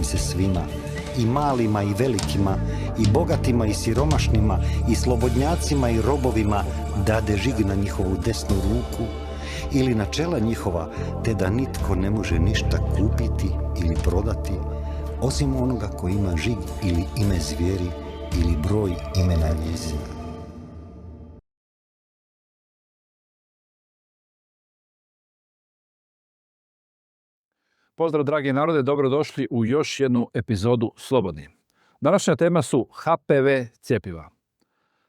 im se svima, i malima i velikima, i bogatima i siromašnima, i slobodnjacima i robovima, dade žig na njihovu desnu ruku ili na čela njihova, te da nitko ne može ništa kupiti ili prodati, osim onoga ko ima žig ili ime zvijeri ili broj imena njezina. Pozdrav dragi narode, dobrodošli u još jednu epizodu Slobodni. Današnja tema su HPV cjepiva.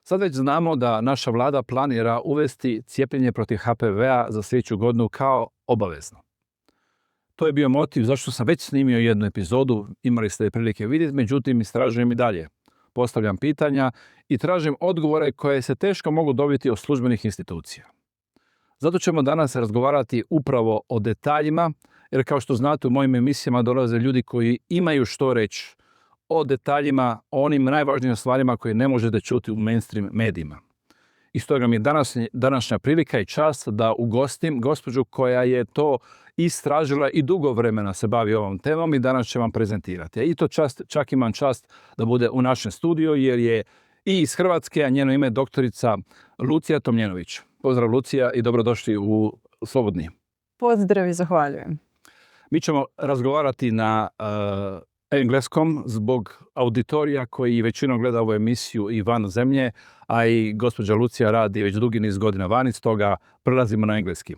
Sad već znamo da naša vlada planira uvesti cijepljenje protiv HPV-a za sljedeću godinu kao obavezno. To je bio motiv zašto sam već snimio jednu epizodu, imali ste prilike vidjeti, međutim istražujem i dalje. Postavljam pitanja i tražim odgovore koje se teško mogu dobiti od službenih institucija. Zato ćemo danas razgovarati upravo o detaljima, jer kao što znate u mojim emisijama dolaze ljudi koji imaju što reći o detaljima, o onim najvažnijim stvarima koje ne možete čuti u mainstream medijima. I stoga mi je današnja prilika i čast da ugostim gospođu koja je to istražila i dugo vremena se bavi ovom temom i danas će vam prezentirati. I to čak imam čast da bude u našem studiju jer je i iz Hrvatske, a njeno ime je doktorica Lucija Tomljenović. Pozdrav Lucija i dobrodošli u Slobodni. Pozdrav i zahvaljujem. Mi ćemo razgovarati na engleskom zbog auditorija koji većinom gleda ovu emisiju i van zemlje, a i gospođa Lucija radi već dugi niz godina vani, stoga prelazimo na engleski.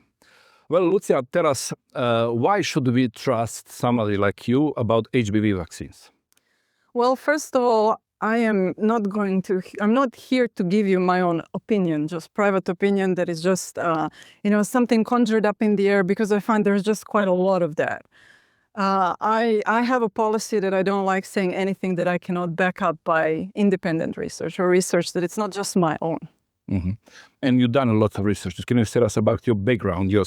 Well, Lucia, tell us, why should we trust somebody like you about HPV vaccines? Well, first of all, I'm not here to give you my own opinion, just private opinion that is just, something conjured up in the air, because I find there's just quite a lot of that. I have a policy that I don't like saying anything that I cannot back up by independent research or research that it's not just my own. Mm-hmm. And you've done a lot of research. Can you tell us about your background, your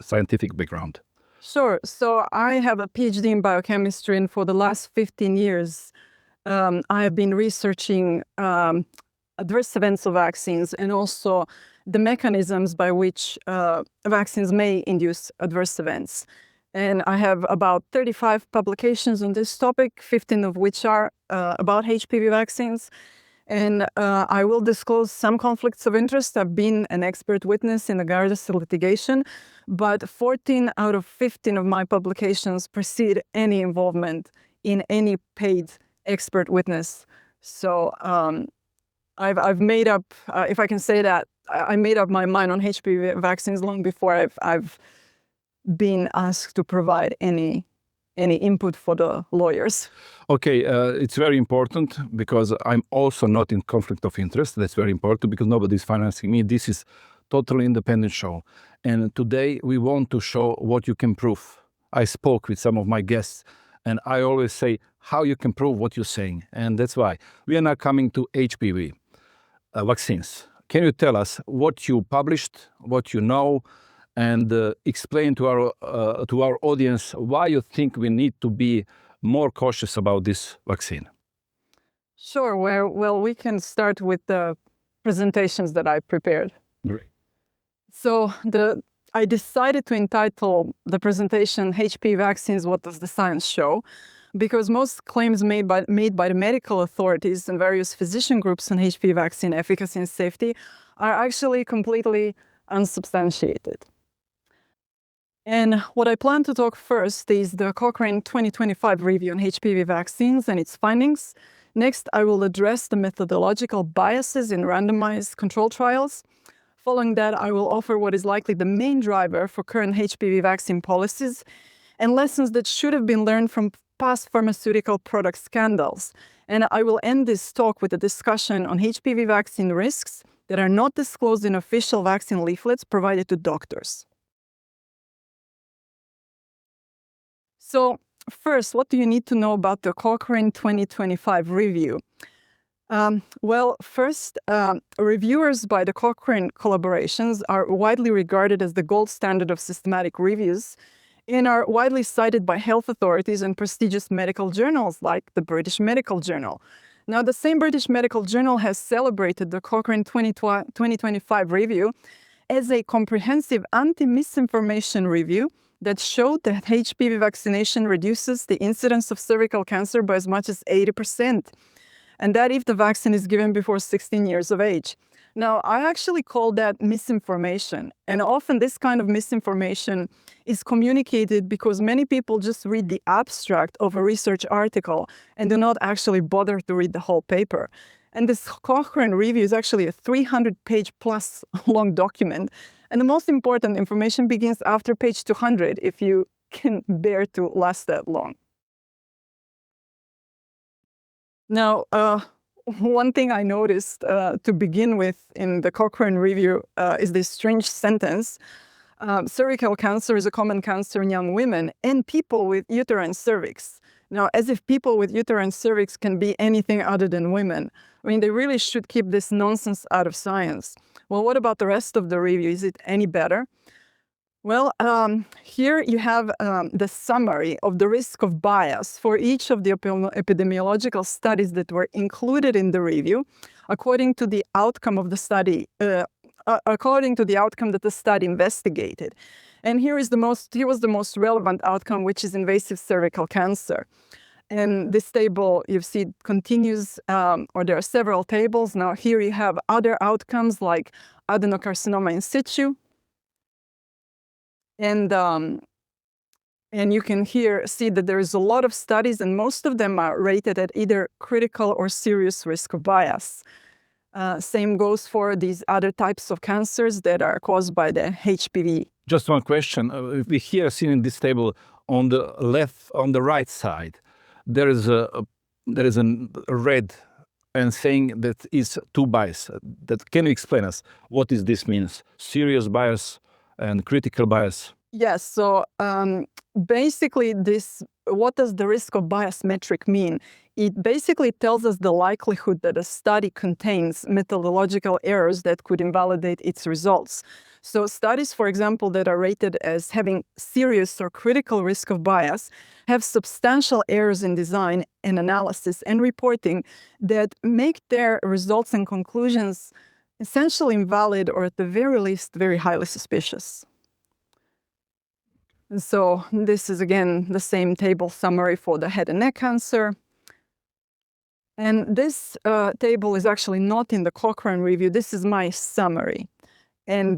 scientific background? Sure. So I have a PhD in biochemistry, and for the last 15 years, I have been researching adverse events of vaccines and also the mechanisms by which vaccines may induce adverse events. And I have about 35 publications on this topic, 15 of which are about HPV vaccines. And I will disclose some conflicts of interest. I've been an expert witness in the Gardasil litigation, but 14 out of 15 of my publications precede any involvement in any paid expert witness. So I've made up, if I can say that, I made up my mind on HPV vaccines long before I've been asked to provide any input for the lawyers. Okay, it's very important because I'm also not in conflict of interest. That's very important because nobody's financing me. This is totally independent show. And today we want to show what you can prove. I spoke with some of my guests and I always say how you can prove what you're saying. And that's why we are now coming to HPV vaccines. Can you tell us what you published, what you know, and explain to our audience why you think we need to be more cautious about this vaccine? Sure. Well, we can start with the presentations that I prepared. Great. So I decided to entitle the presentation HPV vaccines, What Does the Science Show? Because most claims made by the medical authorities and various physician groups on HPV vaccine efficacy and safety are actually completely unsubstantiated. And what I plan to talk first is the Cochrane 2025 review on HPV vaccines and its findings. Next, I will address the methodological biases in randomized control trials. Following that, I will offer what is likely the main driver for current HPV vaccine policies and lessons that should have been learned from past pharmaceutical product scandals. And I will end this talk with a discussion on HPV vaccine risks that are not disclosed in official vaccine leaflets provided to doctors. So first, what do you need to know about the Cochrane 2025 review? First, reviewers by the Cochrane collaborations are widely regarded as the gold standard of systematic reviews and are widely cited by health authorities and prestigious medical journals like the British Medical Journal. Now, the same British Medical Journal has celebrated the Cochrane 2025 review as a comprehensive anti-misinformation review that showed that HPV vaccination reduces the incidence of cervical cancer by as much as 80%. And that if the vaccine is given before 16 years of age. Now, I actually call that misinformation. And often this kind of misinformation is communicated because many people just read the abstract of a research article and do not actually bother to read the whole paper. And this Cochrane review is actually a 300-page plus long document. And the most important information begins after page 200, if you can bear to last that long. Now, one thing I noticed to begin with in the Cochrane review is this strange sentence. Cervical cancer is a common cancer in young women and people with uterine cervix. Now, as if people with uterine cervix can be anything other than women. I mean, they really should keep this nonsense out of science. Well, what about the rest of the review? Is it any better? Well, here you have the summary of the risk of bias for each of the epidemiological studies that were included in the review, according to the outcome of the study, according to the outcome that the study investigated. And here was the most relevant outcome, which is invasive cervical cancer. And this table, you see, continues, or there are several tables. Now, here you have other outcomes like adenocarcinoma in situ. And you can here see that there is a lot of studies, and most of them are rated at either critical or serious risk of bias. Same goes for these other types of cancers that are caused by the HPV. Just one question. We here see in this table on the right side, there is a red and saying that is too biased. Can you explain us what this means? Serious bias and critical bias? Yes, so basically what does the risk of bias metric mean? It basically tells us the likelihood that a study contains methodological errors that could invalidate its results. So studies, for example, that are rated as having serious or critical risk of bias have substantial errors in design and analysis and reporting that make their results and conclusions essentially invalid, or at the very least, very highly suspicious. And so this is, again, the same table summary for the head and neck cancer. And this table is actually not in the Cochrane review. This is my summary. And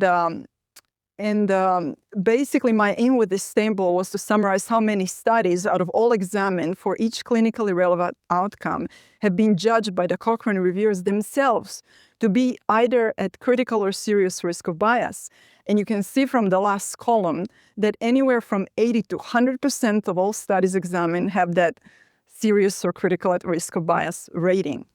basically, my aim with this table was to summarize how many studies out of all examined for each clinically relevant outcome have been judged by the Cochrane reviewers themselves to be either at critical or serious risk of bias. And you can see from the last column that anywhere from 80 to 100% of all studies examined have that serious or critical at risk of bias rating.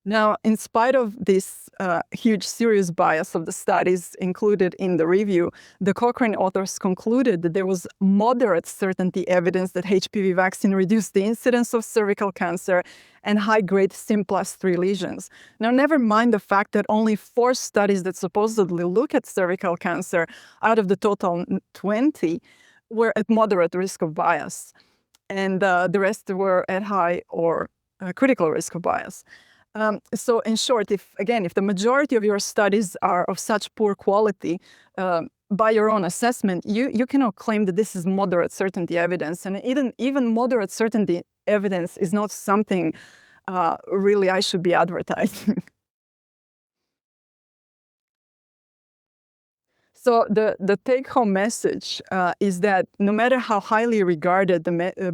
Now, in spite of this huge serious bias of the studies included in the review, the Cochrane authors concluded that there was moderate certainty evidence that HPV vaccine reduced the incidence of cervical cancer and high-grade SIM+3 lesions. Now, never mind the fact that only 4 studies that supposedly look at cervical cancer out of the total 20 were at moderate risk of bias, and the rest were at high or critical risk of bias. So in short, if the majority of your studies are of such poor quality, by your own assessment, you cannot claim that this is moderate certainty evidence. And even moderate certainty evidence is not something really I should be advertising. So the take-home message is that no matter how highly regarded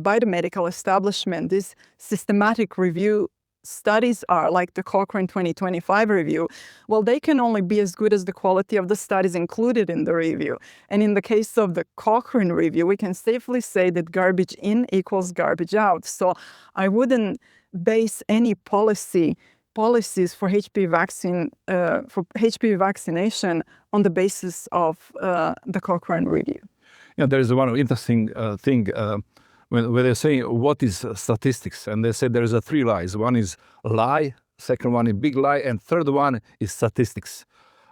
by the medical establishment, this systematic review studies are, like the Cochrane 2025 review, well, they can only be as good as the quality of the studies included in the review. And in the case of the Cochrane review, we can safely say that garbage in equals garbage out. So I wouldn't base any policies for HPV vaccination on the basis of the Cochrane review. Yeah, there is one interesting thing. When they say what is statistics, and they say there is 3 lies. One is lie, second one is big lie, and third one is statistics.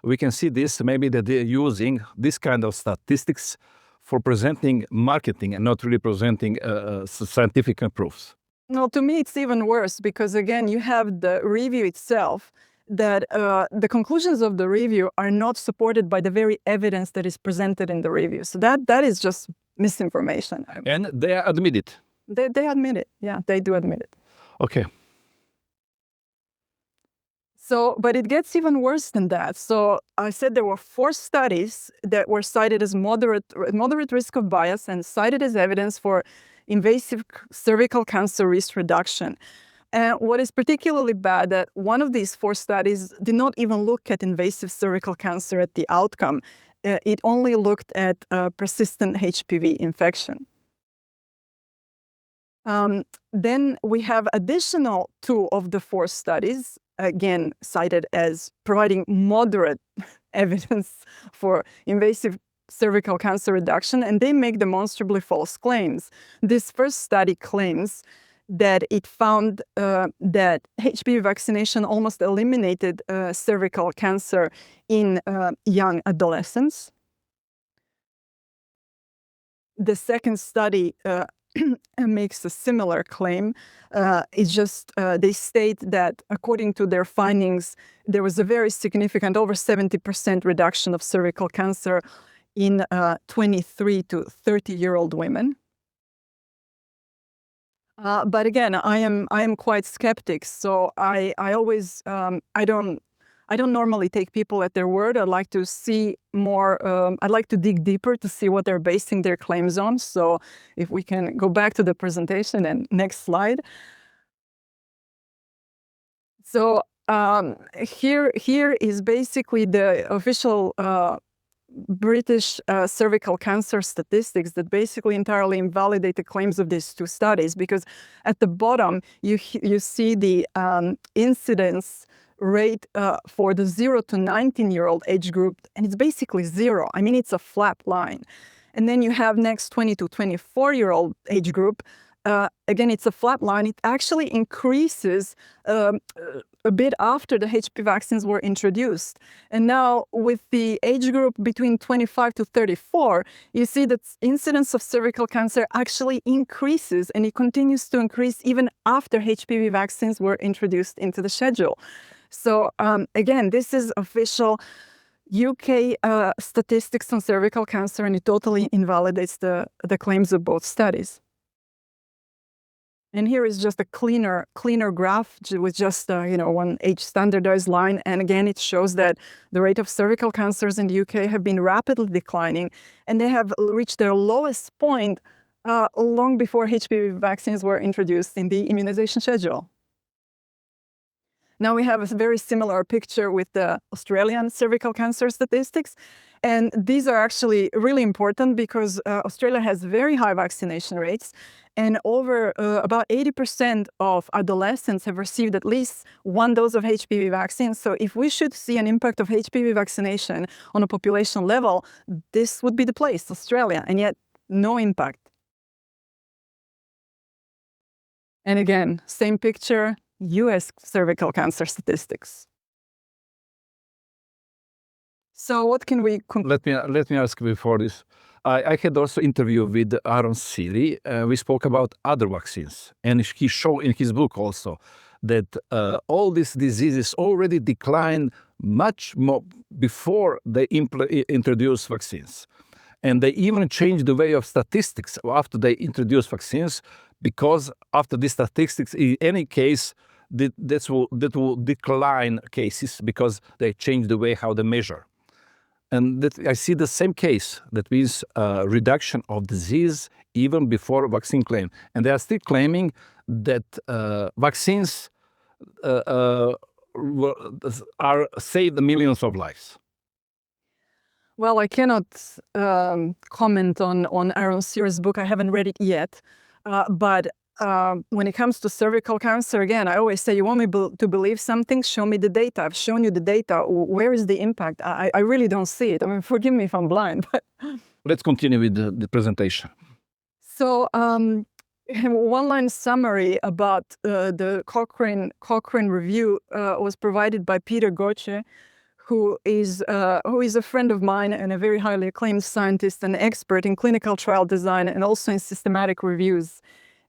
We can see this, maybe that they're using this kind of statistics for presenting marketing and not really presenting scientific proofs. No, to me it's even worse because, again, you have the review itself that the conclusions of the review are not supported by the very evidence that is presented in the review. So that is just misinformation. And they admit it. They admit it. Yeah, they do admit it. Okay. So, but it gets even worse than that. So I said there were 4 studies that were cited as moderate risk of bias and cited as evidence for invasive cervical cancer risk reduction. And what is particularly bad that one of these 4 studies did not even look at invasive cervical cancer at the outcome. It only looked at persistent HPV infection. Then we have additional 2 of the 4 studies, again cited as providing moderate evidence for invasive cervical cancer reduction, and they make demonstrably false claims. This first study claims that it found that HPV vaccination almost eliminated cervical cancer in young adolescents. The second study makes a similar claim. It's just they state that according to their findings, there was a very significant, over 70% reduction of cervical cancer in 23 to 30-year-old women. But again, I am quite skeptic. So I always I don't normally take people at their word. I'd like to see more. I'd like to dig deeper to see what they're basing their claims on. So if we can go back to the presentation and next slide. So here is basically the official British cervical cancer statistics that basically entirely invalidate the claims of these 2 studies, because at the bottom you see the incidence rate for the 0 to 19-year-old age group, and it's basically 0. I mean, it's a flat line. And then you have next 20 to 24-year-old age group. Again, it's a flat line. It actually increases a bit after the HPV vaccines were introduced. And now with the age group between 25 to 34, you see that incidence of cervical cancer actually increases, and it continues to increase even after HPV vaccines were introduced into the schedule. So again, this is official UK statistics on cervical cancer, and it totally invalidates the claims of both studies. And here is just a cleaner graph with just one age standardized line. And again, it shows that the rate of cervical cancers in the UK have been rapidly declining, and they have reached their lowest point long before HPV vaccines were introduced in the immunization schedule. Now we have a very similar picture with the Australian cervical cancer statistics. And these are actually really important because Australia has very high vaccination rates, and over about 80% of adolescents have received at least 1 dose of HPV vaccine. So if we should see an impact of HPV vaccination on a population level, this would be the place, Australia, and yet no impact. And again, same picture, US cervical cancer statistics. So what can we Let me ask before this. I had also interview with Aaron Seeley. We spoke about other vaccines, and he showed in his book also that all these diseases already declined much more before they introduced vaccines. And they even changed the way of statistics after they introduced vaccines, because after these statistics, in any case, that will decline cases because they change the way how they measure. And that I see the same case. That means reduction of disease even before vaccine claim. And they are still claiming that vaccines are saved millions of lives. Well, I cannot comment on Aaron Seeley's book. I haven't read it yet. But when it comes to cervical cancer, again, I always say, you want me to believe something? Show me the data. I've shown you the data. Where is the impact? I really don't see it. I mean, forgive me if I'm blind. But let's continue with the presentation. So one-line summary about the Cochrane review was provided by Peter Goche, who is a friend of mine and a very highly acclaimed scientist and expert in clinical trial design and also in systematic reviews.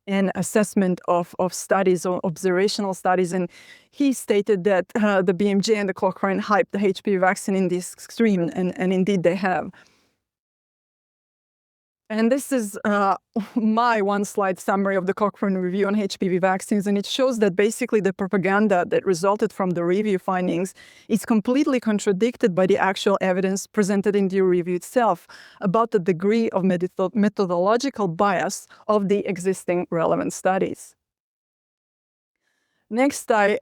and assessment of studies or observational studies. And he stated that the BMJ and the Cochrane hyped the HPV vaccine in this extreme, and indeed they have. And this is my one-slide summary of the Cochrane review on HPV vaccines, and it shows that basically the propaganda that resulted from the review findings is completely contradicted by the actual evidence presented in the review itself about the degree of methodological bias of the existing relevant studies. Next, I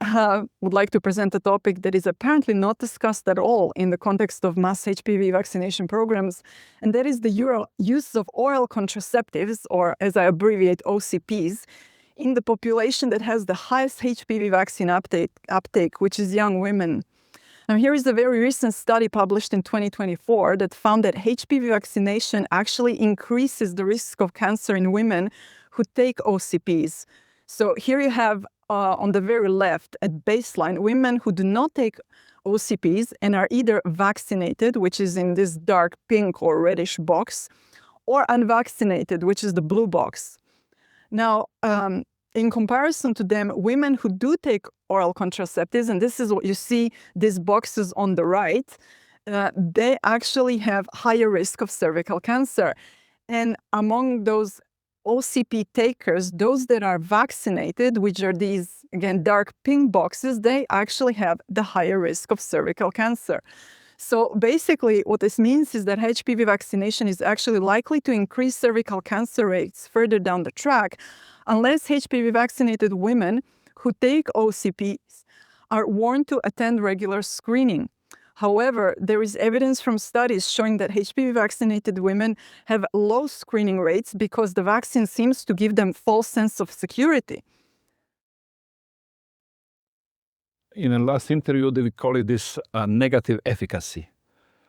would like to present a topic that is apparently not discussed at all in the context of mass HPV vaccination programs, and that is the use of oral contraceptives, or as I abbreviate OCPs, in the population that has the highest HPV vaccine uptake, which is young women. Now, here is a very recent study published in 2024 that found that HPV vaccination actually increases the risk of cancer in women who take OCPs. So here you have on the very left at baseline, women who do not take OCPs and are either vaccinated, which is in this dark pink or reddish box, or unvaccinated, which is the blue box. Now, in comparison to them, women who do take oral contraceptives, and this is what you see, these boxes on the right, they actually have higher risk of cervical cancer. And among those OCP takers, those that are vaccinated, which are these, again, dark pink boxes, they actually have the higher risk of cervical cancer. So basically, what this means is that HPV vaccination is actually likely to increase cervical cancer rates further down the track, unless HPV vaccinated women who take OCPs are warned to attend regular screening. However, there is evidence from studies showing that HPV vaccinated women have low screening rates because the vaccine seems to give them false sense of security. In the last interview, they call it this negative efficacy.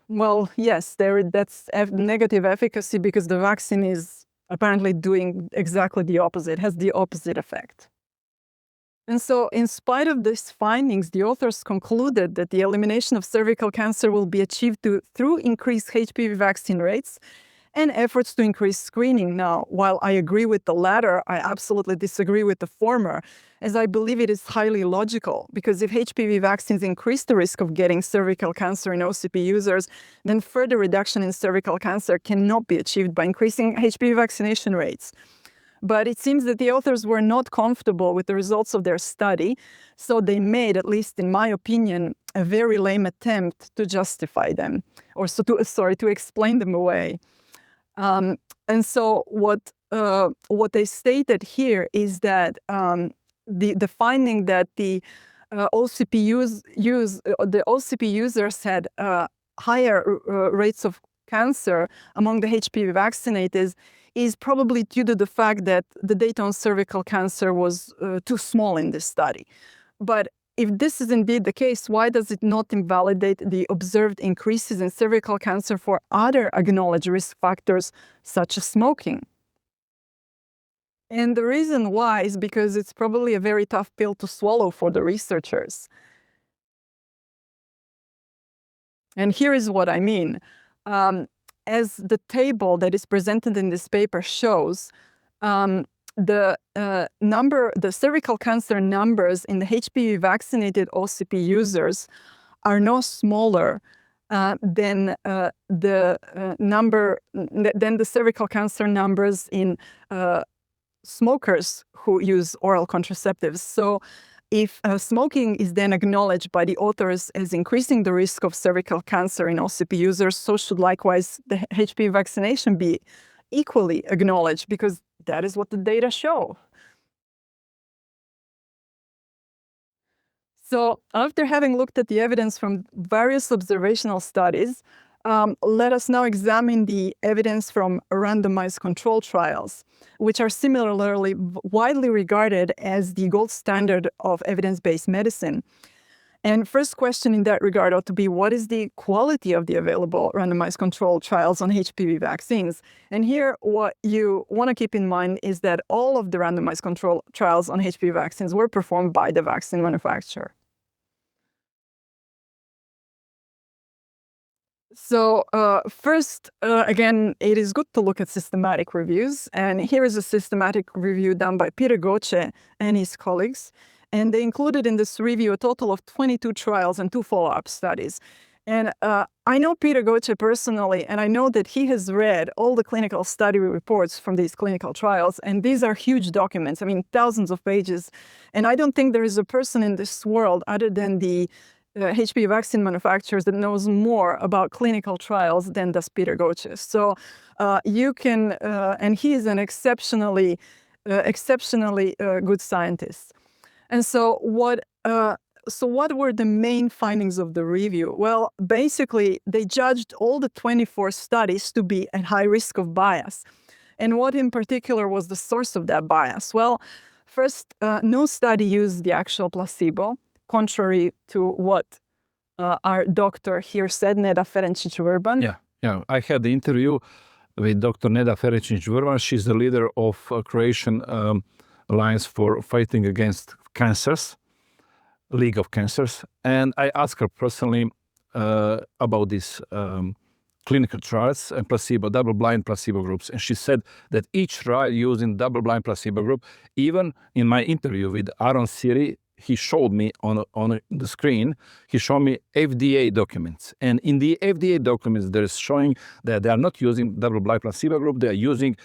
Well, yes, that's negative efficacy because the vaccine is apparently doing exactly the opposite, has the opposite effect. And so, in spite of these findings, the authors concluded that the elimination of cervical cancer will be achieved through increased HPV vaccine rates and efforts to increase screening. Now, while I agree with the latter, I absolutely disagree with the former, as I believe it is highly illogical, because if HPV vaccines increase the risk of getting cervical cancer in OCP users, then further reduction in cervical cancer cannot be achieved by increasing HPV vaccination rates. But it seems that the authors were not comfortable with the results of their study, so they made, at least in my opinion, a very lame attempt to justify them, or to explain them away. And so what they stated here is that the finding that the OCP users had higher rates of cancer among the HPV vaccinated is probably due to the fact that the data on cervical cancer was too small in this study. But if this is indeed the case, why does it not invalidate the observed increases in cervical cancer for other acknowledged risk factors, such as smoking? And the reason why is because it's probably a very tough pill to swallow for the researchers. And here is what I mean. As the table that is presented in this paper shows, the cervical cancer numbers in the HPV vaccinated OCP users are no smaller than the cervical cancer numbers in smokers who use oral contraceptives. So if smoking is then acknowledged by the authors as increasing the risk of cervical cancer in OCP users, so should likewise the HPV vaccination be equally acknowledged, because that is what the data show. So after having looked at the evidence from various observational studies, let us now examine the evidence from randomized control trials, which are similarly widely regarded as the gold standard of evidence-based medicine. And first question in that regard ought to be, what is the quality of the available randomized control trials on HPV vaccines? And here, what you want to keep in mind is that all of the randomized control trials on HPV vaccines were performed by the vaccine manufacturer. So first, again, it is good to look at systematic reviews. And here is a systematic review done by Peter Goche and his colleagues. And they included in this review a total of 22 trials and 2 follow-up studies. And I know Peter Goche personally, and I know that he has read all the clinical study reports from these clinical trials. And these are huge documents, I mean, thousands of pages. And I don't think there is a person in this world other than the HPV vaccine manufacturers that knows more about clinical trials than does Peter Goche. So you can, and he is an exceptionally good scientist. And so what were the main findings of the review? Well, basically, they judged all the 24 studies to be at high risk of bias. And what in particular was the source of that bias? Well, first, no study used the actual placebo, contrary to what our doctor here said, Neda Ferencic-Vrban. Yeah. I had the interview with Dr. Neda Ferencic-Vrban. She's the leader of Croatian Alliance for Fighting Against Cancers, League of Cancers. And I asked her personally about these clinical trials and placebo, double-blind placebo groups. And she said that each trial using double-blind placebo group, even in my interview with Aaron Siri, he showed me on the screen, he showed me FDA documents. And in the FDA documents, there is showing that they are not using double-blind placebo group, they are using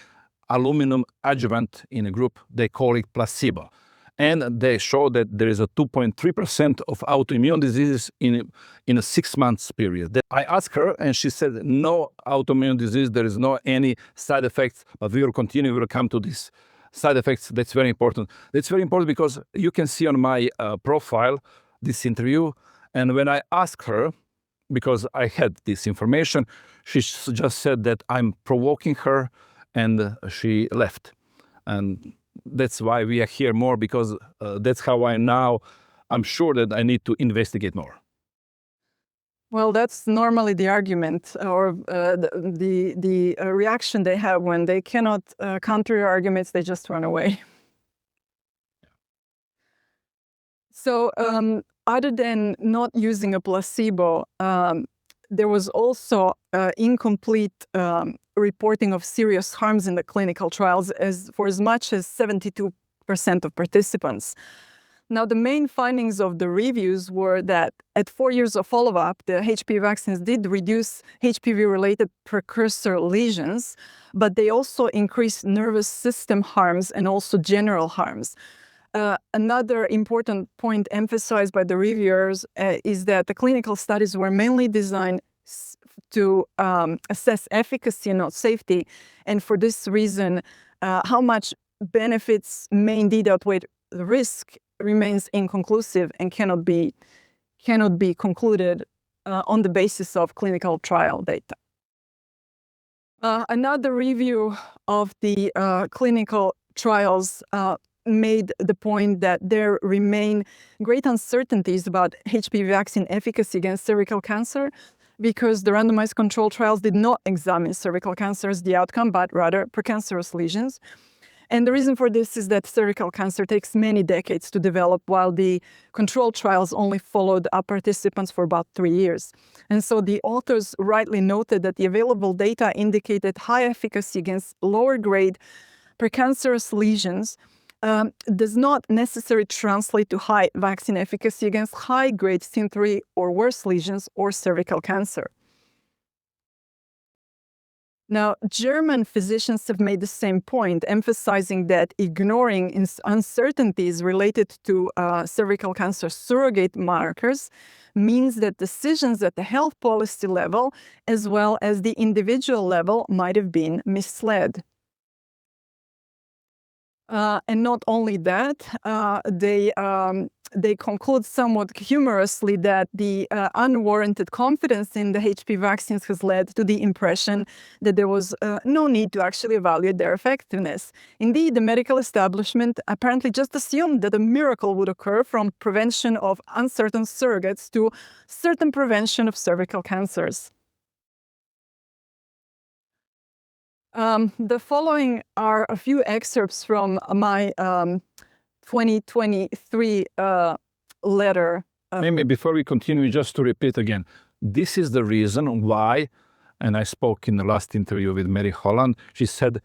aluminum-adjuvanted in a group, they call it placebo. And they show that there is a 2.3% of autoimmune diseases in a 6 months period. I asked her and she said, no autoimmune disease, there is no any side effects, but we will continue, we will come to this. Side effects, that's very important. That's very important because you can see on my profile this interview. And when I asked her, because I had this information, she just said that I'm provoking her and she left. And that's why we are here more, because that's how I'm sure that I need to investigate more. Well, that's normally the argument or the reaction they have when they cannot counter your arguments, they just run away. So other than not using a placebo, there was also incomplete reporting of serious harms in the clinical trials for as much as 72% of participants. Now, the main findings of the reviews were that at 4 years of follow-up, the HPV vaccines did reduce HPV-related precursor lesions, but they also increased nervous system harms and also general harms. Another important point emphasized by the reviewers is that the clinical studies were mainly designed to assess efficacy and not safety. And for this reason, how much benefits may indeed outweigh the risk remains inconclusive and cannot be concluded on the basis of clinical trial data. Another review of the clinical trials made the point that there remain great uncertainties about HPV vaccine efficacy against cervical cancer because the randomized control trials did not examine cervical cancer as the outcome, but rather precancerous lesions. And the reason for this is that cervical cancer takes many decades to develop, while the control trials only followed up participants for about 3 years. And so the authors rightly noted that the available data indicated high efficacy against lower grade precancerous lesions does not necessarily translate to high vaccine efficacy against high grade SIN3 or worse lesions or cervical cancer. Now, German physicians have made the same point, emphasizing that ignoring uncertainties related to cervical cancer surrogate markers means that decisions at the health policy level as well as the individual level might have been misled. And not only that, they conclude somewhat humorously that the unwarranted confidence in the HPV vaccines has led to the impression that there was no need to actually evaluate their effectiveness. Indeed, the medical establishment apparently just assumed that a miracle would occur from prevention of uncertain surrogates to certain prevention of cervical cancers. The following are a few excerpts from my 2023 letter. Maybe before we continue, just to repeat again, This is the reason why, and I spoke in the last interview with Mary Holland, she said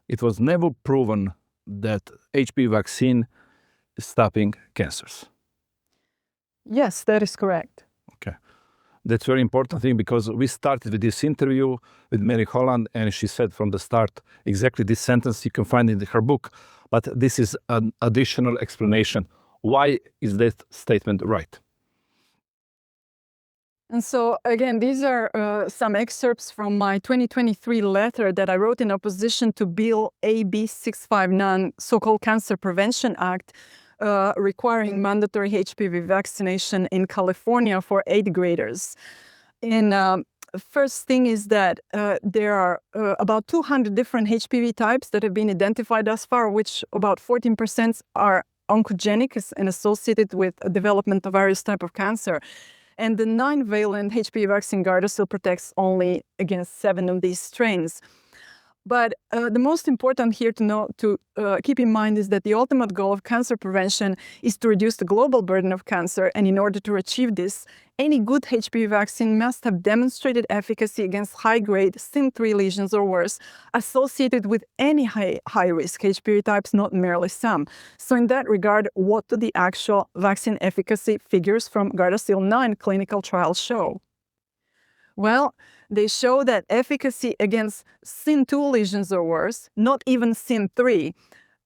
it was never proven that HPV vaccine is stopping cancers. Yes, that is correct. Okay. That's very important thing, because we started with this interview with Mary Holland, and she said from the start exactly this sentence. You can find it in her book, but this is an additional explanation. Why is that statement right? And so, again, these are some excerpts from my 2023 letter that I wrote in opposition to Bill AB 659, so-called Cancer Prevention Act, requiring mandatory HPV vaccination in California for 8th graders. And first thing is that there are about 200 different HPV types that have been identified thus far, which about 14% are oncogenic and associated with development of various types of cancer. And the 9-valent HPV vaccine Gardasil protects only against 7 of these strains. But the most important here to keep in mind is that the ultimate goal of cancer prevention is to reduce the global burden of cancer. And in order to achieve this, any good HPV vaccine must have demonstrated efficacy against high-grade SIN3 lesions or worse associated with any high-risk HPV types, not merely some. So in that regard, what do the actual vaccine efficacy figures from Gardasil 9 clinical trials show? Well, they show that efficacy against SIN2 lesions or worse, not even SIN3.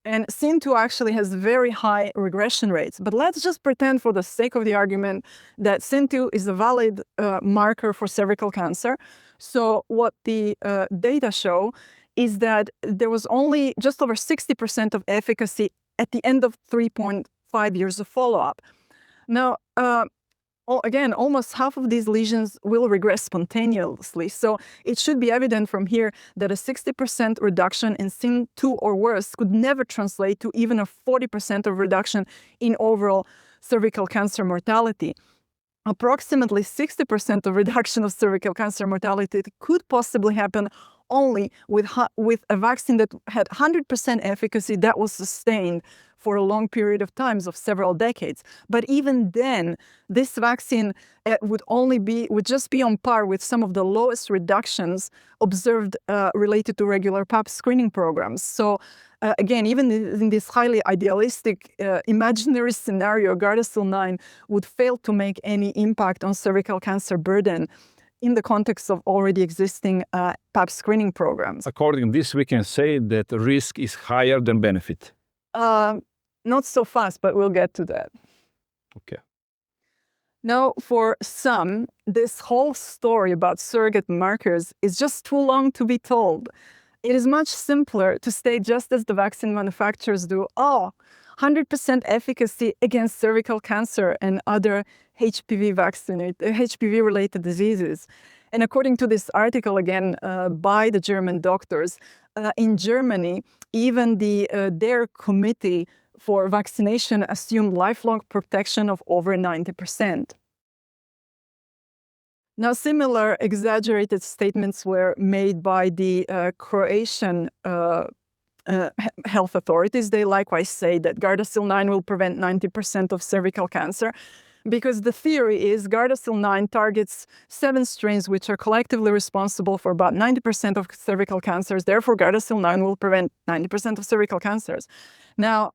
And SIN2 actually has very high regression rates. But let's just pretend, for the sake of the argument, that SIN2 is a valid marker for cervical cancer. So what the data show is that there was only just over 60% of efficacy at the end of 3.5 years of follow-up. Now, again, almost half of these lesions will regress spontaneously. So it should be evident from here that a 60% reduction in SIN2 or worse could never translate to even a 40% of reduction in overall cervical cancer mortality. Approximately 60% of reduction of cervical cancer mortality could possibly happen only with a vaccine that had 100% efficacy that was sustained for a long period of times of several decades. But even then, this vaccine would just be on par with some of the lowest reductions observed related to regular PAP screening programs. So again, even in this highly idealistic imaginary scenario, Gardasil 9 would fail to make any impact on cervical cancer burden in the context of already existing PAP screening programs. According to this, we can say that the risk is higher than benefit. Not so fast, but we'll get to that. Okay. Now, for some, this whole story about surrogate markers is just too long to be told. It is much simpler to state, just as the vaccine manufacturers do, 100% efficacy against cervical cancer and other HPV-related diseases. And according to this article, again, by the German doctors, in Germany, even their committee for vaccination assumed lifelong protection of over 90%. Now, similar exaggerated statements were made by the Croatian health authorities. They likewise say that Gardasil 9 will prevent 90% of cervical cancer, because the theory is Gardasil 9 targets 7 strains which are collectively responsible for about 90% of cervical cancers. Therefore, Gardasil 9 will prevent 90% of cervical cancers. Now,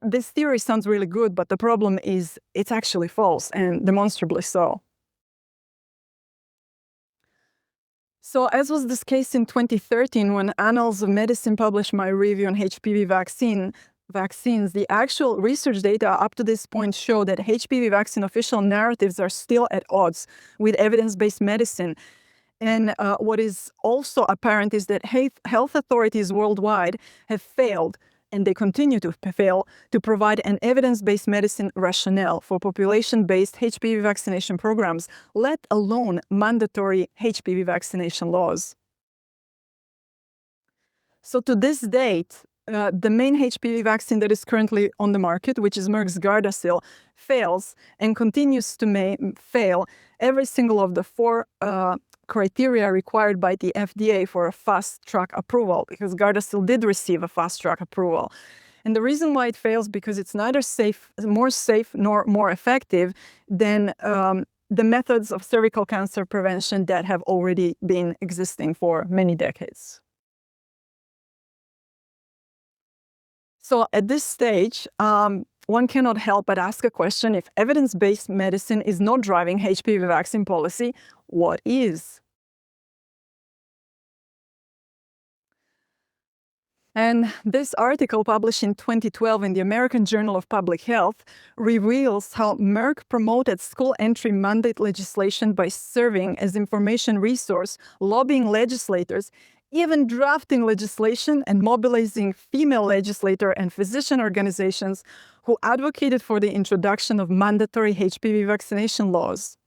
this theory sounds really good, but the problem is it's actually false, and demonstrably so. So, as was this case in 2013, when Annals of Medicine published my review on HPV vaccines, the actual research data up to this point show that HPV vaccine official narratives are still at odds with evidence-based medicine. And what is also apparent is that health authorities worldwide have failed, and they continue to fail, to provide an evidence-based medicine rationale for population-based HPV vaccination programs, let alone mandatory HPV vaccination laws. So to this date, the main HPV vaccine that is currently on the market, which is Merck's Gardasil, fails and continues to fail every single of the 4 criteria required by the FDA for a fast-track approval, because Gardasil did receive a fast-track approval. And the reason why it fails, because it's neither more safe nor more effective than the methods of cervical cancer prevention that have already been existing for many decades. So at this stage, one cannot help but ask a question: if evidence-based medicine is not driving HPV vaccine policy, what is? And this article, published in 2012 in the American Journal of Public Health, reveals how Merck promoted school entry mandate legislation by serving as information resource, lobbying legislators, even drafting legislation and mobilizing female legislator and physician organizations who advocated for the introduction of mandatory HPV vaccination laws.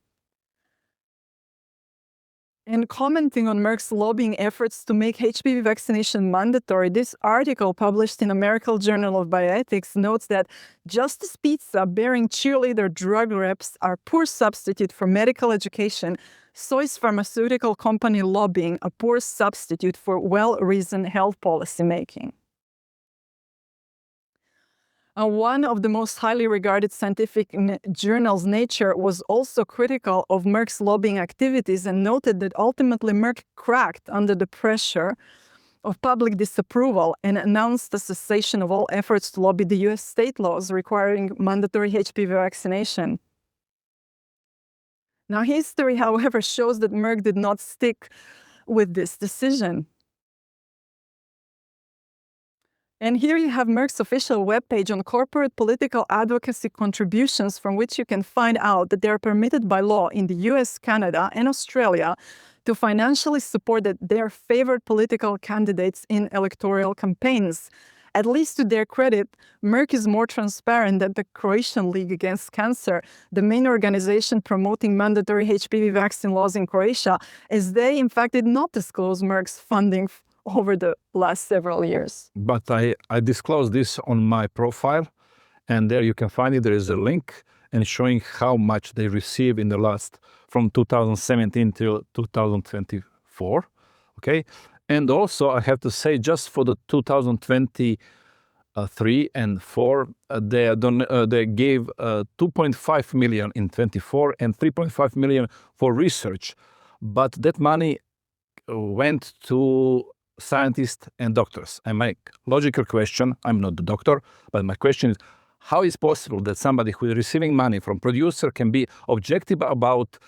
And commenting on Merck's lobbying efforts to make HPV vaccination mandatory, this article published in American Journal of Bioethics notes that Justice Pizza bearing cheerleader drug reps are poor substitute for medical education, Soy's pharmaceutical company lobbying a poor substitute for well-reasoned health policy making. One of the most highly regarded scientific journals, Nature, was also critical of Merck's lobbying activities and noted that ultimately Merck cracked under the pressure of public disapproval and announced the cessation of all efforts to lobby the US state laws requiring mandatory HPV vaccination. Now, history, however, shows that Merck did not stick with this decision. And here you have Merck's official webpage on corporate political advocacy contributions, from which you can find out that they are permitted by law in the US, Canada, and Australia to financially support their favored political candidates in electoral campaigns. At least to their credit, Merck is more transparent than the Croatian League Against Cancer, the main organization promoting mandatory HPV vaccine laws in Croatia, as they, in fact, did not disclose Merck's funding over the last several years. But I disclosed this on my profile, and there you can find it. There is a link and showing how much they receive in the last, from 2017 till 2024, okay? And also, I have to say, just for the 2023 and 4, they gave 2.5 million in 24 and 3.5 million for research. But that money went to scientists and doctors. And my logical question, I'm not the doctor, but my question is, how is possible that somebody who is receiving money from producer can be objective about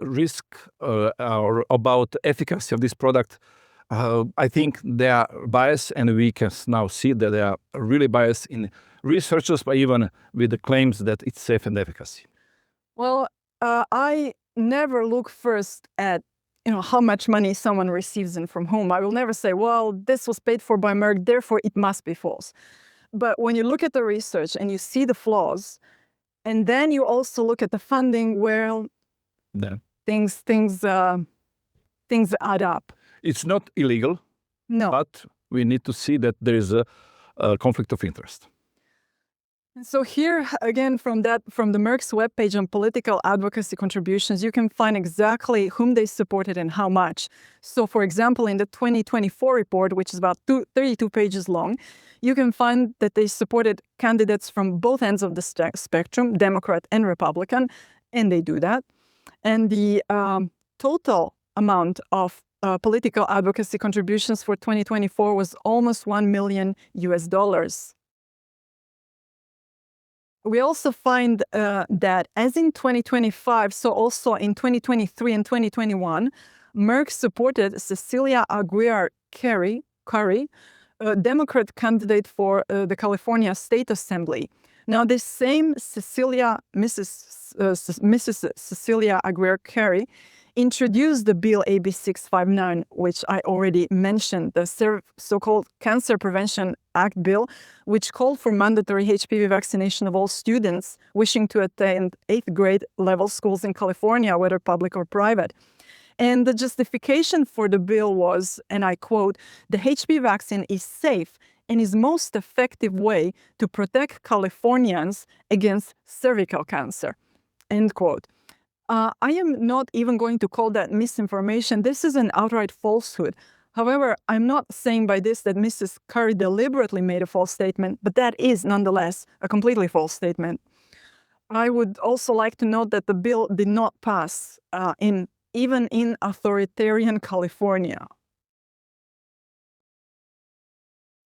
risk or about efficacy of this product? I think they are biased, and we can now see that they are really biased in researchers, but even with the claims that it's safe and efficacy. Well, I never look first at how much money someone receives and from whom. I will never say, well, this was paid for by Merck, therefore it must be false. But when you look at the research and you see the flaws, and then you also look at the funding, well, things add up. It's not illegal, no, but we need to see that there is a conflict of interest. So here, again, from the Merck's webpage on political advocacy contributions, you can find exactly whom they supported and how much. So, for example, in the 2024 report, which is about 32 pages long, you can find that they supported candidates from both ends of the spectrum, Democrat and Republican, and they do that. And the total amount of political advocacy contributions for 2024 was almost $1 million. We also find that, as in 2025, so also in 2023 and 2021, Merck supported Cecilia Aguirre Curry, a Democrat candidate for the California State Assembly. Now, this same Mrs. Cecilia Aguirre Curry introduced the bill AB 659, which I already mentioned, the so-called Cancer Prevention Act bill, which called for mandatory HPV vaccination of all students wishing to attend 8th grade level schools in California, whether public or private. And the justification for the bill was, and I quote, "The HPV vaccine is safe and is most effective way to protect Californians against cervical cancer," end quote. I am not even going to call that misinformation. This is an outright falsehood. However, I'm not saying by this that Mrs. Curry deliberately made a false statement, but that is nonetheless a completely false statement. I would also like to note that the bill did not pass even in authoritarian California.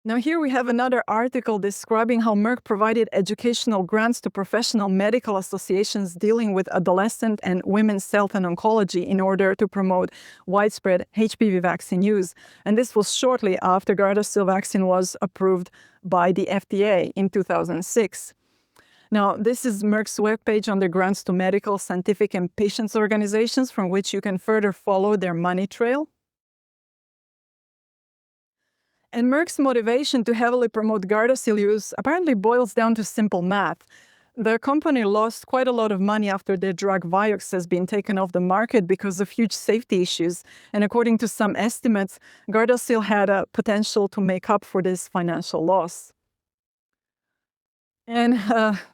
Now here we have another article describing how Merck provided educational grants to professional medical associations dealing with adolescent and women's health and oncology in order to promote widespread HPV vaccine use. And this was shortly after Gardasil vaccine was approved by the FDA in 2006. Now, this is Merck's webpage under grants to medical, scientific, and patients organizations from which you can further follow their money trail. And Merck's motivation to heavily promote Gardasil use apparently boils down to simple math. The company lost quite a lot of money after their drug Vioxx has been taken off the market because of huge safety issues. And according to some estimates, Gardasil had a potential to make up for this financial loss. And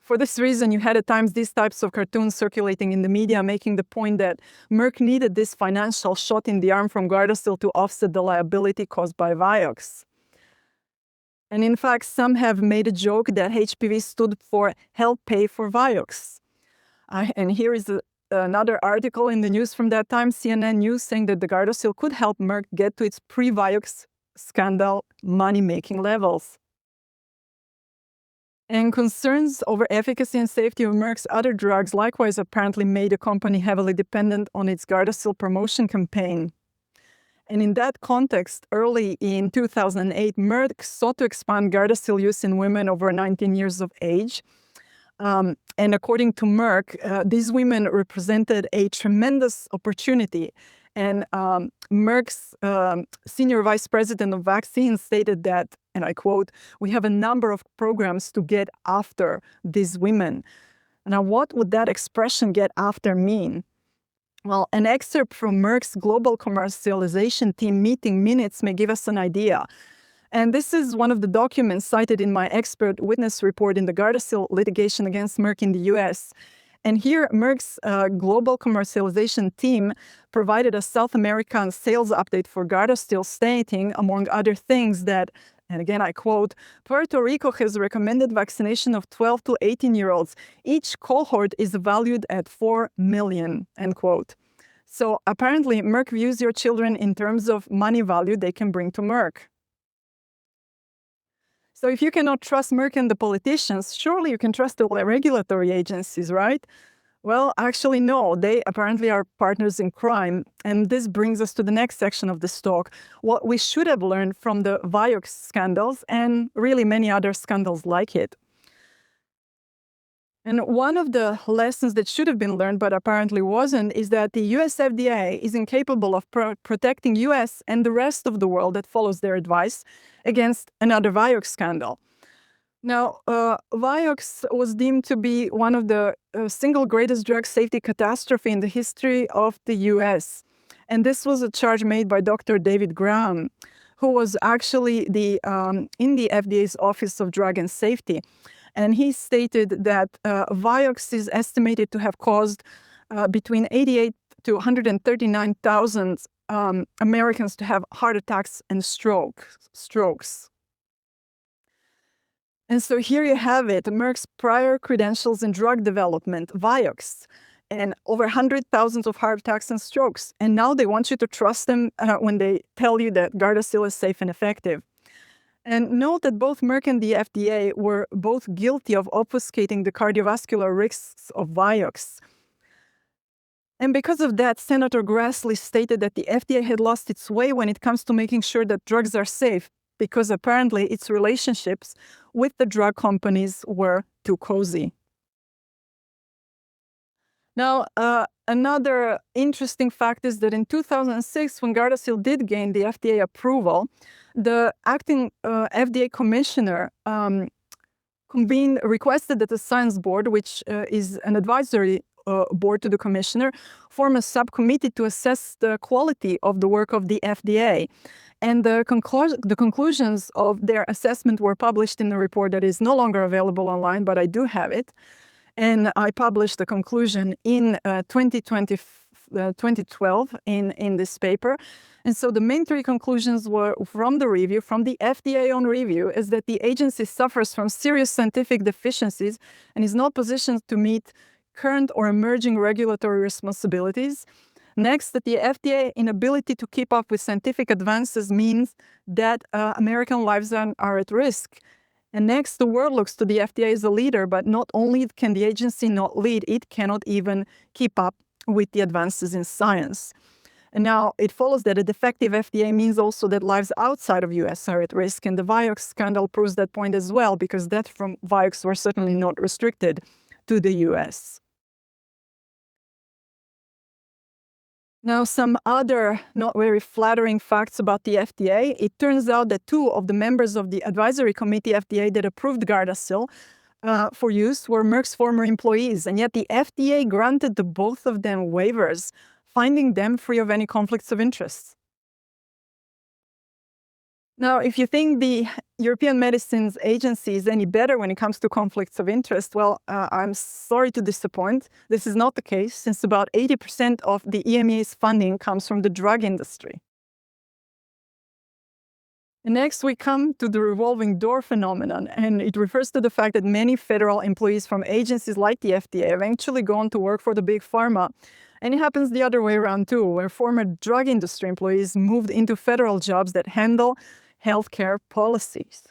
for this reason, you had at times these types of cartoons circulating in the media making the point that Merck needed this financial shot in the arm from Gardasil to offset the liability caused by Vioxx. And in fact, some have made a joke that HPV stood for help pay for Vioxx. And here is another article in the news from that time, CNN News, saying that the Gardasil could help Merck get to its pre-Vioxx scandal money-making levels. And concerns over efficacy and safety of Merck's other drugs likewise apparently made the company heavily dependent on its Gardasil promotion campaign. And in that context, early in 2008, Merck sought to expand Gardasil use in women over 19 years of age. And according to Merck, these women represented a tremendous opportunity. And Merck's senior vice president of vaccines stated that, and I quote, "We have a number of programs to get after these women." Now, what would that expression "get after" mean? Well, an excerpt from Merck's global commercialization team meeting minutes may give us an idea. And this is one of the documents cited in my expert witness report in the Gardasil litigation against Merck in the US. And here, Merck's global commercialization team provided a South American sales update for Gardasil, stating, among other things, that, and again I quote, "Puerto Rico has recommended vaccination of 12 to 18-year-olds. Each cohort is valued at 4 million, end quote. So apparently, Merck views your children in terms of money value they can bring to Merck. So if you cannot trust Merck and the politicians, surely you can trust the regulatory agencies, right? Well, actually, no. They apparently are partners in crime. And this brings us to the next section of this talk, what we should have learned from the Vioxx scandals and really many other scandals like it. And one of the lessons that should have been learned, but apparently wasn't, is that the US FDA is incapable of protecting US and the rest of the world that follows their advice against another Vioxx scandal. Now, Vioxx was deemed to be one of the single greatest drug safety catastrophe in the history of the US. And this was a charge made by Dr. David Graham, who was actually in the FDA's Office of Drug and Safety. And he stated that Vioxx is estimated to have caused between 88 to 139,000 Americans to have heart attacks and strokes. And so here you have it, Merck's prior credentials in drug development, Vioxx, and over 100,000 of heart attacks and strokes. And now they want you to trust them when they tell you that Gardasil is safe and effective. And note that both Merck and the FDA were both guilty of obfuscating the cardiovascular risks of Vioxx. And because of that, Senator Grassley stated that the FDA had lost its way when it comes to making sure that drugs are safe, because apparently its relationships with the drug companies were too cozy. Now, another interesting fact is that in 2006, when Gardasil did gain the FDA approval, the acting FDA commissioner requested that the science board, which is an advisory board to the commissioner, form a subcommittee to assess the quality of the work of the FDA. And the conclusions of their assessment were published in a report that is no longer available online, but I do have it. And I published the conclusion in 2024 2012 in this paper. And so the main three conclusions were from the review, from the FDA on review, is that the agency suffers from serious scientific deficiencies and is not positioned to meet current or emerging regulatory responsibilities. Next, that the FDA inability to keep up with scientific advances means that American lives are at risk. And next, the world looks to the FDA as a leader, but not only can the agency not lead, it cannot even keep up with the advances in science. And now it follows that a defective FDA means also that lives outside of US are at risk. And the Vioxx scandal proves that point as well, because deaths from Vioxx were certainly not restricted to the US. Now, some other not very flattering facts about the FDA. It turns out that 2 of the members of the advisory committee FDA that approved Gardasil for use were Merck's former employees, and yet the FDA granted the both of them waivers, finding them free of any conflicts of interest. Now, if you think the European Medicines Agency is any better when it comes to conflicts of interest, well, I'm sorry to disappoint. This is not the case, since about 80% of the EMA's funding comes from the drug industry. And next, we come to the revolving door phenomenon, and it refers to the fact that many federal employees from agencies like the FDA eventually go on to work for the big pharma. And it happens the other way around too, where former drug industry employees moved into federal jobs that handle healthcare policies.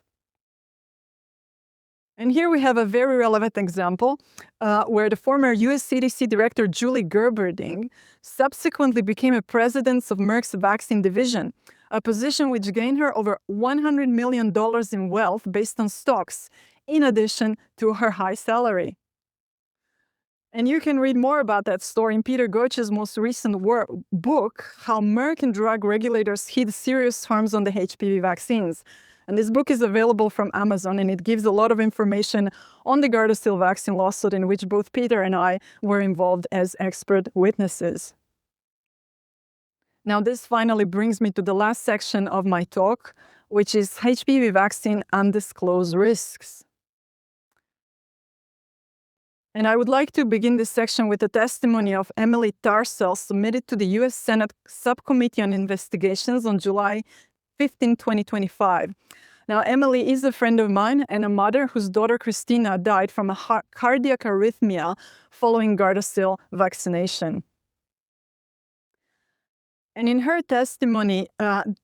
And here we have a very relevant example where the former US CDC director Julie Gerberding subsequently became a president of Merck's vaccine division, a position which gained her over $100 million in wealth based on stocks, in addition to her high salary. And you can read more about that story in Peter Goetsch's most recent book, How Merck and Drug Regulators Hid Serious Harms on the HPV Vaccines. And this book is available from Amazon, and it gives a lot of information on the Gardasil vaccine lawsuit in which both Peter and I were involved as expert witnesses. Now, this finally brings me to the last section of my talk, which is HPV vaccine undisclosed risks. And I would like to begin this section with a testimony of Emily Tarsell submitted to the U.S. Senate Subcommittee on Investigations on July 15, 2025. Now, Emily is a friend of mine and a mother whose daughter Christina died from a cardiac arrhythmia following Gardasil vaccination. And in her testimony,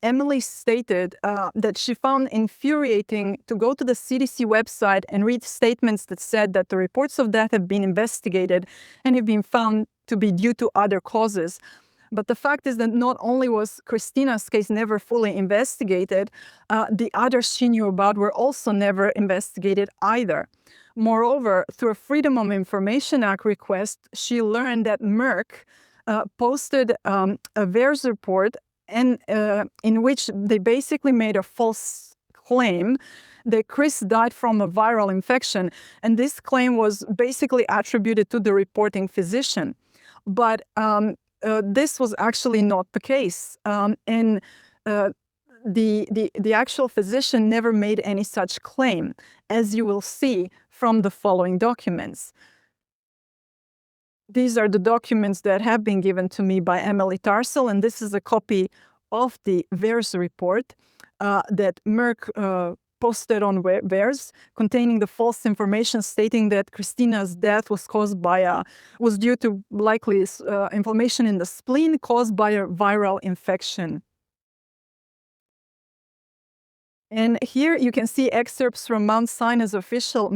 Emily stated that she found infuriating to go to the CDC website and read statements that said that the reports of death have been investigated and have been found to be due to other causes. But the fact is that not only was Christina's case never fully investigated, the others she knew about were also never investigated either. Moreover, through a Freedom of Information Act request, she learned that Merck posted a VAERS report in which they basically made a false claim that Chris died from a viral infection. And this claim was basically attributed to the reporting physician. But this was actually not the case. And the actual physician never made any such claim, as you will see from the following documents. These are the documents that have been given to me by Emily Tarsell, and this is a copy of the VAERS report that Merck posted on VAERS, containing the false information stating that Christina's death was was due to likely inflammation in the spleen caused by a viral infection. And here you can see excerpts from Mount Sinai's official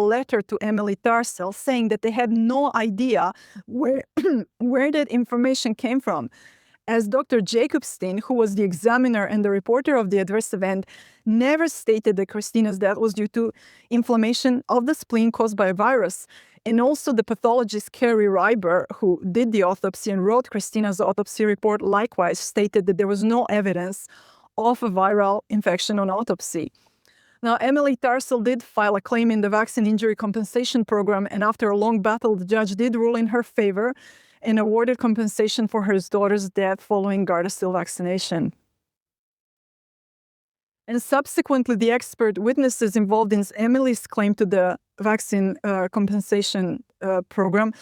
letter to Emily Tarsell saying that they had no idea where that information came from, as Dr. Jacobstein, who was the examiner and the reporter of the adverse event, never stated that Christina's death was due to inflammation of the spleen caused by a virus. And also the pathologist Carrie Reiber, who did the autopsy and wrote Christina's autopsy report, likewise stated that there was no evidence of a viral infection on autopsy. Now, Emily Tarsell did file a claim in the Vaccine Injury Compensation Program, and after a long battle, the judge did rule in her favor and awarded compensation for her daughter's death following Gardasil vaccination. And subsequently, the expert witnesses involved in Emily's claim to the vaccine compensation program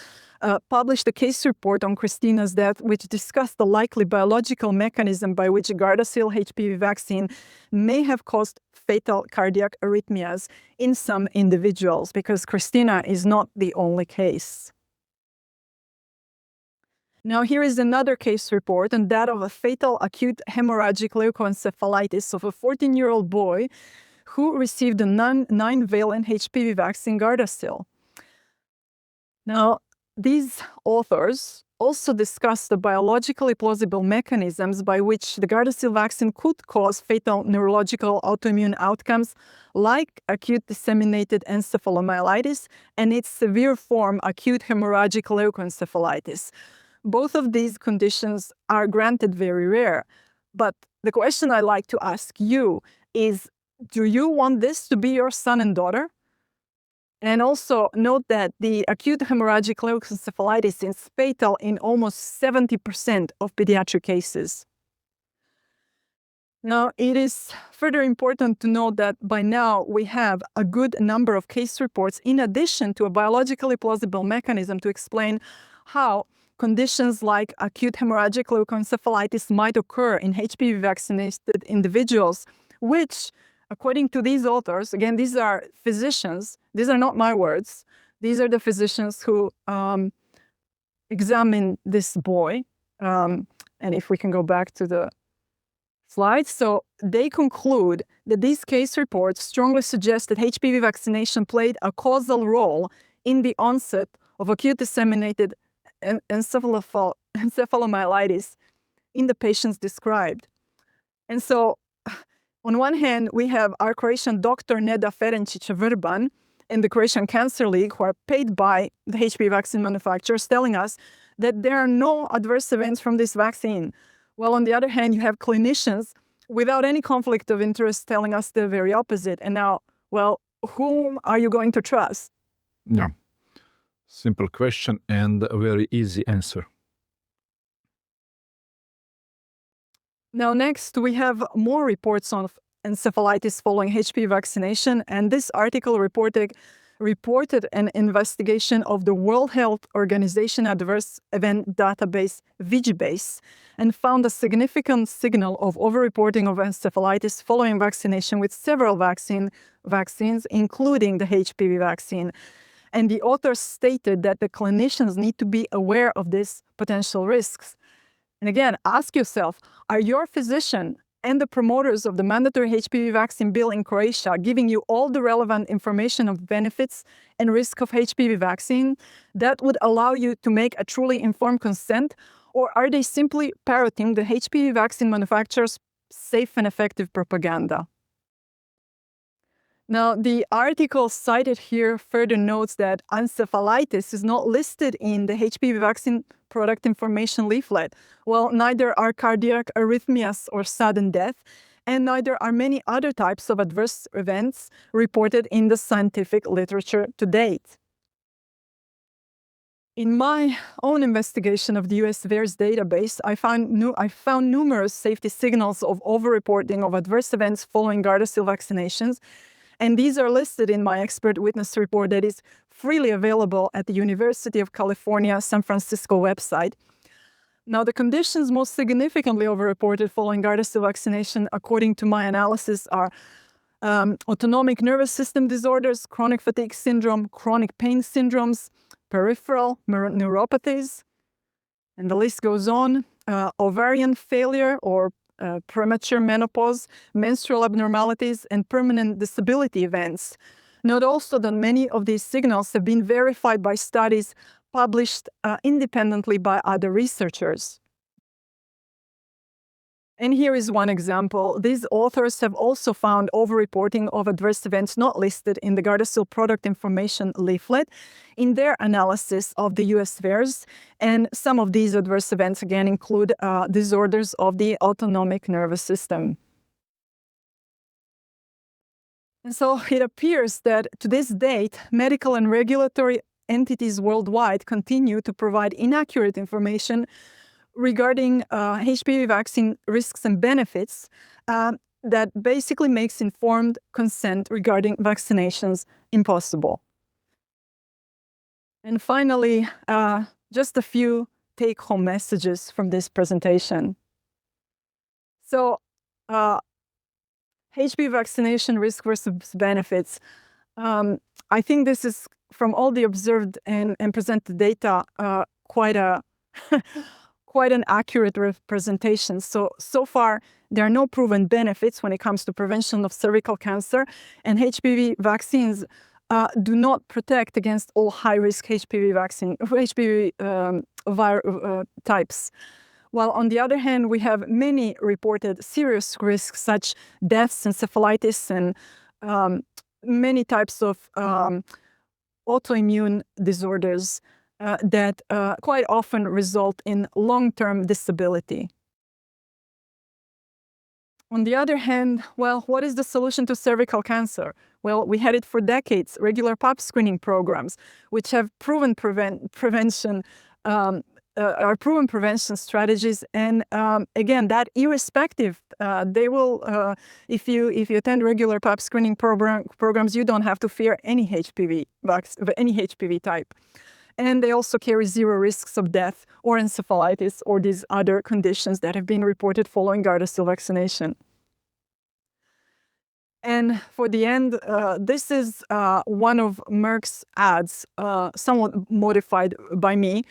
published a case report on Christina's death, which discussed the likely biological mechanism by which Gardasil HPV vaccine may have caused fatal cardiac arrhythmias in some individuals, because Christina is not the only case. Now, here is another case report, and that of a fatal acute hemorrhagic leukoencephalitis of a 14-year-old boy who received a 9-valent HPV vaccine, Gardasil. Now, these authors also discussed the biologically plausible mechanisms by which the Gardasil vaccine could cause fatal neurological autoimmune outcomes like acute disseminated encephalomyelitis and its severe form, acute hemorrhagic leukoencephalitis. Both of these conditions are granted very rare. But the question I'd like to ask you is, do you want this to be your son and daughter? And also note that the acute hemorrhagic leukoencephalitis is fatal in almost 70% of pediatric cases. Now, it is further important to note that by now we have a good number of case reports in addition to a biologically plausible mechanism to explain how conditions like acute hemorrhagic leukoencephalitis might occur in HPV vaccinated individuals, which, according to these authors, again, these are physicians, these are not my words, these are the physicians who examined this boy. And if we can go back to the slide. So they conclude that these case reports strongly suggest that HPV vaccination played a causal role in the onset of acute disseminated encephalomyelitis in the patients described. And so, on one hand, we have our Croatian doctor Neda Ferencic-Vrban and the Croatian Cancer League, who are paid by the HPV vaccine manufacturers, telling us that there are no adverse events from this vaccine. Well, on the other hand, you have clinicians without any conflict of interest telling us the very opposite. And now, well, whom are you going to trust? Yeah. Simple question and a very easy answer. Now, next, we have more reports on encephalitis following HPV vaccination, and this article reported an investigation of the World Health Organization Adverse Event Database, VIGBase, and found a significant signal of overreporting of encephalitis following vaccination with several vaccines, including the HPV vaccine. And the authors stated that the clinicians need to be aware of these potential risks. And again, ask yourself, are your physician and the promoters of the mandatory HPV vaccine bill in Croatia giving you all the relevant information of benefits and risk of HPV vaccine that would allow you to make a truly informed consent? Or are they simply parroting the HPV vaccine manufacturers' safe and effective propaganda? Now, the article cited here further notes that encephalitis is not listed in the HPV vaccine product information leaflet. Well, neither are cardiac arrhythmias or sudden death, and neither are many other types of adverse events reported in the scientific literature to date. In my own investigation of the US VAERS database, I found numerous safety signals of overreporting of adverse events following Gardasil vaccinations, and these are listed in my expert witness report that is freely available at the University of California, San Francisco website. Now, the conditions most significantly overreported following Gardasil vaccination, according to my analysis, are autonomic nervous system disorders, chronic fatigue syndrome, chronic pain syndromes, peripheral neuropathies, and the list goes on, ovarian failure or premature menopause, menstrual abnormalities, and permanent disability events. Note also that many of these signals have been verified by studies published independently by other researchers. And here is one example. These authors have also found overreporting of adverse events not listed in the Gardasil product information leaflet in their analysis of the US VAERS. And some of these adverse events, again, include disorders of the autonomic nervous system. And so it appears that to this date, medical and regulatory entities worldwide continue to provide inaccurate information regarding HPV vaccine risks and benefits that basically makes informed consent regarding vaccinations impossible. And finally, just a few take-home messages from this presentation. So, HPV vaccination risk versus benefits. I think this is, from all the observed and presented data, quite an accurate representation. So far, there are no proven benefits when it comes to prevention of cervical cancer, and HPV vaccines do not protect against all high-risk HPV types. While on the other hand, we have many reported serious risks, such deaths, encephalitis, and many types of autoimmune disorders that quite often result in long-term disability. On the other hand, well, what is the solution to cervical cancer? Well, we had it for decades, regular pap screening programs, which have proven prevention strategies, and again, that irrespective, they will, if you attend regular pap screening programs, you don't have to fear any HPV type. And they also carry zero risks of death or encephalitis or these other conditions that have been reported following Gardasil vaccination. And for the end, this is one of Merck's ads, somewhat modified by me,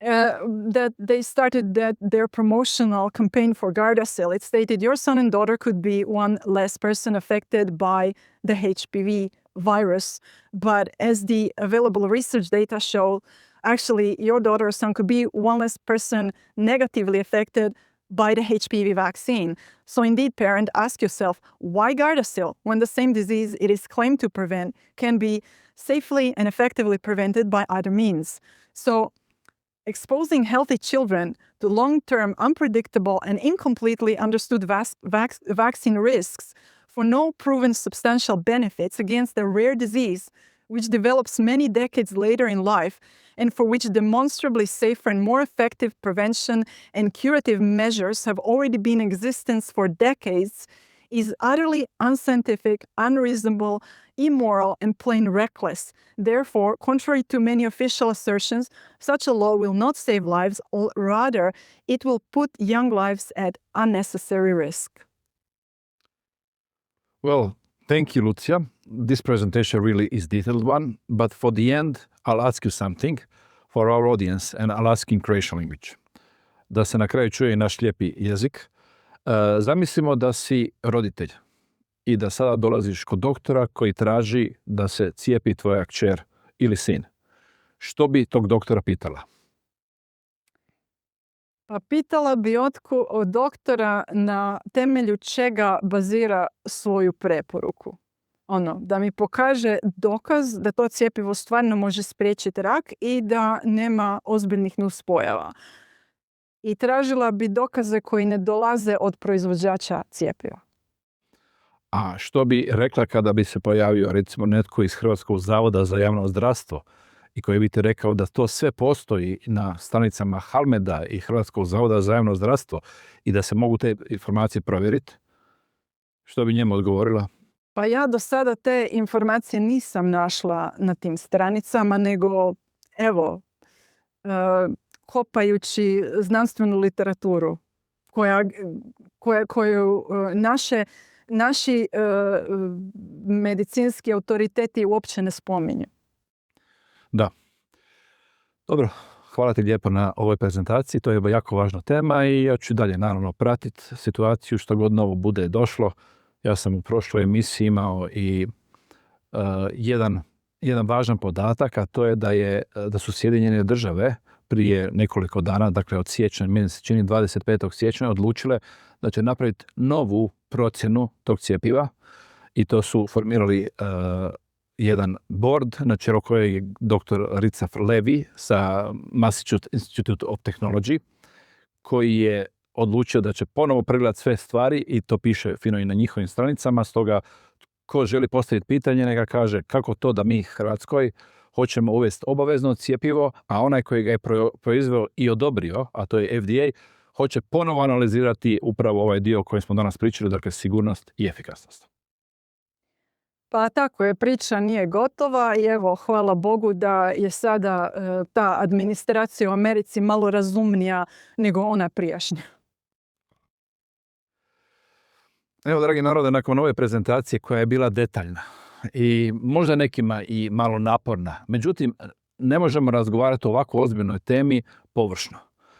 that they started their promotional campaign for Gardasil. It stated, your son and daughter could be one less person affected by the HPV virus, but as the available research data show, actually your daughter or son could be one less person negatively affected by the HPV vaccine. So indeed, parent, ask yourself, why Gardasil when the same disease it is claimed to prevent can be safely and effectively prevented by other means? So exposing healthy children to long-term, unpredictable, and incompletely understood vaccine risks for no proven substantial benefits against a rare disease which develops many decades later in life and for which demonstrably safer and more effective prevention and curative measures have already been in existence for decades is utterly unscientific, unreasonable, immoral, and plain reckless. Therefore, contrary to many official assertions, such a law will not save lives, or rather, it will put young lives at unnecessary risk. Well, thank you, Lucija. This presentation really is a detailed one, but for the end, I'll ask you something for our audience, and I'll ask in Croatian language. Da se na kraju čuje i naš lijepi jezik. Zamislimo da si roditelj i da sada dolaziš kod doktora koji traži da se cijepi tvoja kćer ili sin. Što bi tog doktora pitala? Pa pitala bi od doktora na temelju čega bazira svoju preporuku. Da mi pokaže dokaz da to cjepivo stvarno može spriječiti rak i da nema ozbiljnih nuspojava. I tražila bi dokaze koji ne dolaze od proizvođača cjepiva. A što bi rekla kada bi se pojavio recimo netko iz Hrvatskog zavoda za javno zdravstvo i koji bi ti rekao da to sve postoji na stranicama Halmeda i Hrvatskog zavoda za javno zdravstvo i da se mogu te informacije provjeriti? Što bi njemu odgovorila? Pa ja do sada te informacije nisam našla na tim stranicama, nego kopajući znanstvenu literaturu koju naši medicinski autoriteti uopće ne spominju. Da. Dobro, hvala ti lijepo na ovoj prezentaciji. To je jako važna tema i ja ću dalje naravno pratiti situaciju što god novo bude došlo. Ja sam u prošloj emisiji imao i jedan važan podatak, a to je da su Sjedinjene države prije nekoliko dana, dakle od siječnja, meni se čini 25. siječnja, odlučile da će napraviti novu procjenu tog cjepiva i to su formirali jedan board na čelu kojeg je dr. Ricaf Levi sa Massachusetts Institute of Technology, koji je odlučio da će ponovo pregledati sve stvari i to piše fino i na njihovim stranicama. Stoga ko želi postaviti pitanje, neka kaže kako to da mi Hrvatskoj hoćemo uvesti obavezno cjepivo, a onaj koji ga je proizveo i odobrio, a to je FDA, hoće ponovo analizirati upravo ovaj dio o kojem smo danas pričali, dakle sigurnost i efikasnost. Pa tako je, priča nije gotova i evo, hvala Bogu da je sada ta administracija u Americi malo razumnija nego ona prijašnja. Evo, dragi narode, nakon ove prezentacije koja je bila detaljna i možda nekima i malo naporna, međutim, ne možemo razgovarati o ovako ozbiljnoj temi površno.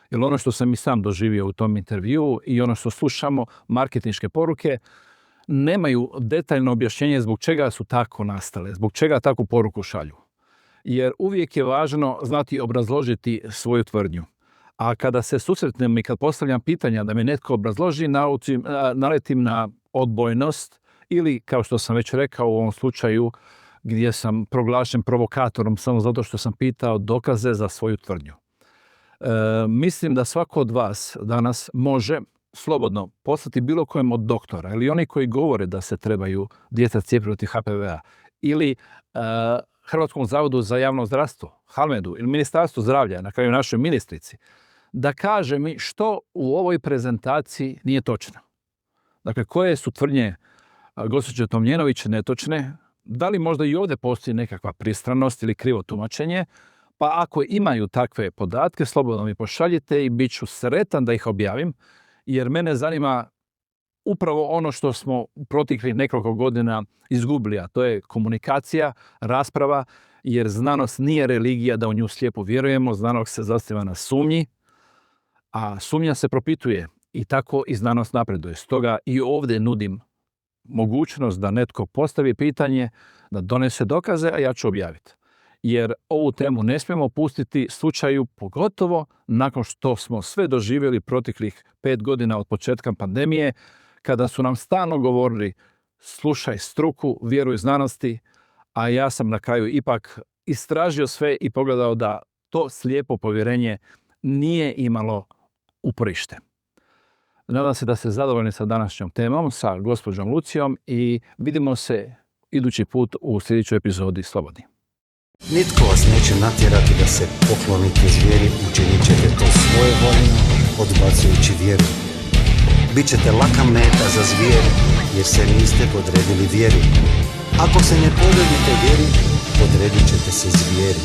Jer ono što sam i sam doživio u tom intervjuu i ono što slušamo, marketinške poruke, nemaju detaljno objašnjenje zbog čega su tako nastale, zbog čega takvu poruku šalju. Jer uvijek je važno znati obrazložiti svoju tvrdnju. A kada se susretnem i kad postavljam pitanja da mi netko obrazloži, naletim na odbojnost ili, kao što sam već rekao u ovom slučaju, gdje sam proglašen provokatorom samo zato što sam pitao dokaze za svoju tvrdnju. Mislim da svako od vas danas može slobodno poslati bilo kojem od doktora ili oni koji govore da se trebaju djeca cijepiti protiv HPV-a ili Hrvatskom zavodu za javno zdravstvo, Halmedu ili Ministarstvu zdravlja, na kraju našoj ministrici, da kaže mi što u ovoj prezentaciji nije točno. Dakle, koje su tvrdnje gospođe Tomljenović netočne, da li možda i ovdje postoji nekakva pristranost ili krivo tumačenje, pa ako imaju takve podatke, slobodno mi pošaljite i bit ću sretan da ih objavim, jer mene zanima upravo ono što smo u proteklih nekoliko godina izgubili, a to je komunikacija, rasprava, jer znanost nije religija da u nju slijepo vjerujemo, znanost se zasniva na sumnji, a sumnja se propituje i tako i znanost napreduje. Stoga i ovdje nudim mogućnost da netko postavi pitanje, da donese dokaze, a ja ću objaviti. Jer ovu temu ne smijemo pustiti slučaju, pogotovo nakon što smo sve doživjeli proteklih 5 godina od početka pandemije, kada su nam stalno govorili slušaj struku, vjeruj znanosti, a ja sam na kraju ipak istražio sve i pogledao da to slijepo povjerenje nije imalo uporište. Nadam se da ste zadovoljni sa današnjom temom, sa gospođom Lucijom i vidimo se idući put u sljedećoj epizodi Slobodni. Nitko vas neće natjerati da se poklonite zvijeri, učinit ćete to svojevoljno, odbacujući vjeru. Bićete laka meta za zvijeri, jer se niste podredili vjeri. Ako se ne podredite vjeri, podredit ćete se zvijeri.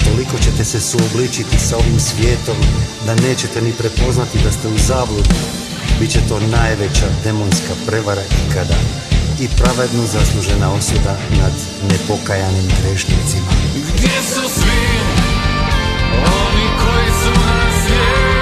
Toliko ćete se suobličiti sa ovim svijetom, da nećete ni prepoznati da ste u zabludi. Biće to najveća demonska prevara ikada i pravedno zaslužena osuda nad nepokajanim grešnicima. Gdje su svi oni koji su nas vjerili?